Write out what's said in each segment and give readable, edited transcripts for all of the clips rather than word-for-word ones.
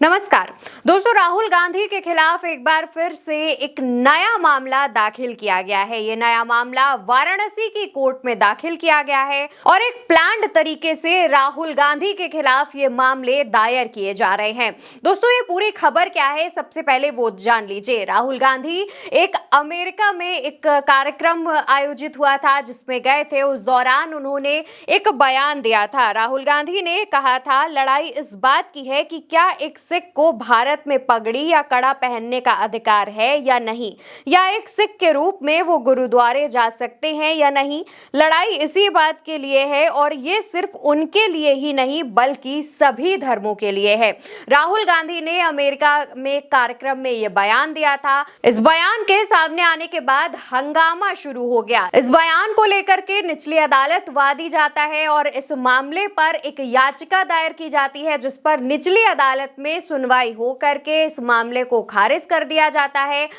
नमस्कार दोस्तों, राहुल गांधी के खिलाफ एक बार फिर से एक नया मामला दाखिल किया गया है। ये नया मामला वाराणसी की कोर्ट में दाखिल किया गया है और एक प्लान्ड तरीके से राहुल गांधी के खिलाफ ये मामले दायर किए जा रहे हैं। दोस्तों, ये पूरी खबर क्या है, सबसे पहले वो जान लीजिए। राहुल गांधी एक अमेरिका में एक कार्यक्रम आयोजित हुआ था जिसमें गए थे। उस दौरान उन्होंने एक बयान दिया था। राहुल गांधी ने कहा था, लड़ाई इस बात की है कि क्या एक सिख को भारत में पगड़ी या कड़ा पहनने का अधिकार है या नहीं, या एक सिख के रूप में वो गुरुद्वारे जा सकते हैं या नहीं। लड़ाई इसी बात के लिए है और ये सिर्फ उनके लिए ही नहीं बल्कि सभी धर्मों के लिए है। राहुल गांधी ने अमेरिका में एक कार्यक्रम में ये बयान दिया था। इस बयान के सामने आने के बाद हंगामा शुरू हो गया। इस बयान को लेकर के निचली अदालत वादी जाता है और इस मामले पर एक याचिका दायर की जाती है जिस पर निचली अदालत में सुनवाई हो करके इस मामले को खारिज कर दिया जाता है।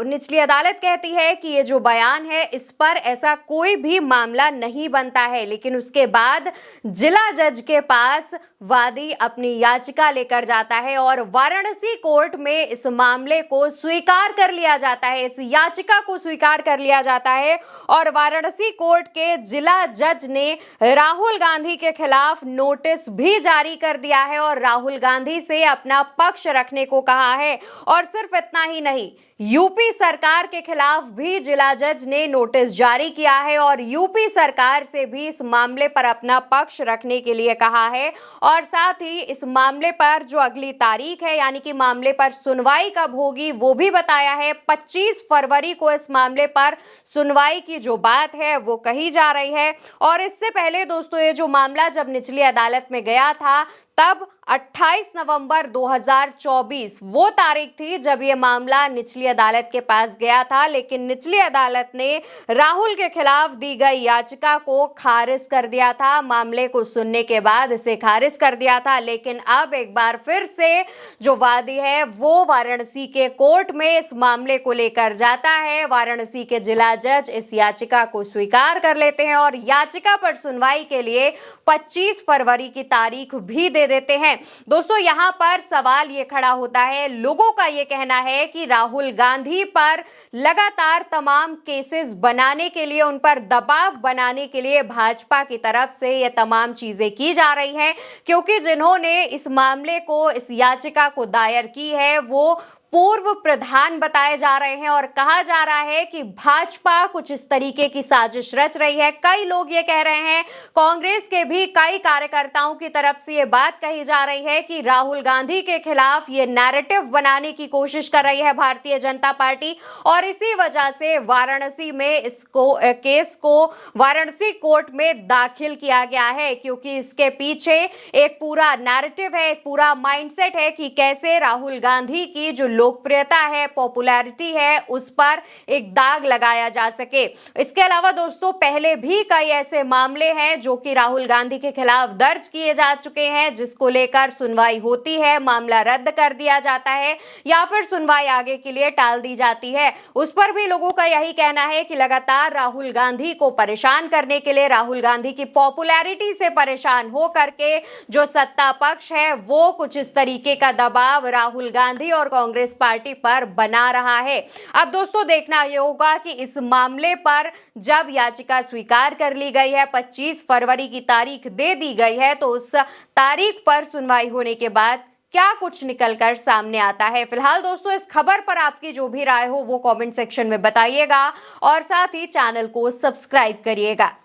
निचली अदालत कहती है कि ये जो बयान है इस पर ऐसा कोई भी मामला नहीं बनता है, लेकिन उसके बाद जिला जज के पास वादी अपनी याचिका लेकर जाता है और वाराणसी कोर्ट में इस मामले को स्वीकार कर लिया जाता है। इस याचिका को स्वीकार कर लिया जाता है और वाराणसी कोर्ट के जिला जज ने राहुल गांधी के खिलाफ नोटिस भी जारी कर दिया है और राहुल गांधी से अपना पक्ष रखने को कहा है। और सिर्फ इतना ही नहीं, यूपी सरकार के खिलाफ भी जिला जज ने नोटिस जारी किया है और यूपी सरकार से भी इस मामले पर अपना पक्ष रखने के लिए कहा है। और साथ ही इस मामले पर जो अगली तारीख है, यानी कि मामले पर सुनवाई कब होगी, वो भी बताया है। 25 फरवरी को इस मामले पर सुनवाई की जो बात है वो कही जा रही है। और इससे पहले दोस्तों, ये जो मामला जब निचली अदालत में गया था तब 28 नवंबर 2024 वो तारीख थी जब ये मामला निचली अदालत के पास गया था, लेकिन निचली अदालत ने राहुल के खिलाफ दी गई याचिका को खारिज कर दिया था। मामले को सुनने के बाद इसे खारिज कर दिया था, लेकिन अब एक बार फिर से जो वादी है वो वाराणसी के कोर्ट में इस मामले को लेकर जाता है। वाराणसी के जिला जज इस याचिका को स्वीकार कर लेते हैं और याचिका पर सुनवाई के लिए 25 फरवरी की तारीख भी दे देते हैं। दोस्तों, यहां पर सवाल ये खड़ा होता है, लोगों का ये कहना है कि राहुल गांधी पर लगातार तमाम केसेस बनाने के लिए, उन पर दबाव बनाने के लिए भाजपा की तरफ से ये तमाम चीजें की जा रही हैं, क्योंकि जिन्होंने इस मामले को, इस याचिका को दायर की है वो पूर्व प्रधान बताए जा रहे हैं और कहा जा रहा है कि भाजपा कुछ इस तरीके की साजिश रच रही है। कई लोग ये कह रहे हैं, कांग्रेस के भी कई कार्यकर्ताओं की तरफ से ये बात कही जा रही है कि राहुल गांधी के खिलाफ ये नैरेटिव बनाने की कोशिश कर रही है भारतीय जनता पार्टी और इसी वजह से वाराणसी में केस को वाराणसी कोर्ट में दाखिल किया गया है, क्योंकि इसके पीछे एक पूरा नैरेटिव है, एक पूरा माइंडसेट है कि कैसे राहुल गांधी की जो लोकप्रियता है, पॉपुलैरिटी है, उस पर एक दाग लगाया जा सके। इसके अलावा दोस्तों, पहले भी कई ऐसे मामले हैं जो कि राहुल गांधी के खिलाफ दर्ज किए जा चुके हैं, जिसको लेकर सुनवाई होती है, मामला रद्द कर दिया जाता है या फिर सुनवाई आगे के लिए टाल दी जाती है। उस पर भी लोगों का यही कहना है कि लगातार राहुल गांधी को परेशान करने के लिए, राहुल गांधी की पॉपुलैरिटी से परेशान हो करके जो सत्ता पक्ष है वो कुछ इस तरीके का दबाव राहुल गांधी और कांग्रेस पार्टी पर बना रहा है। अब दोस्तों, देखना यह होगा कि इस मामले पर जब याचिका स्वीकार कर ली गई है, 25 फरवरी की तारीख दे दी गई है, तो उस तारीख पर सुनवाई होने के बाद क्या कुछ निकलकर सामने आता है। फिलहाल दोस्तों, इस खबर पर आपकी जो भी राय हो वो कमेंट सेक्शन में बताइएगा और साथ ही चैनल को सब्सक्राइब करिएगा।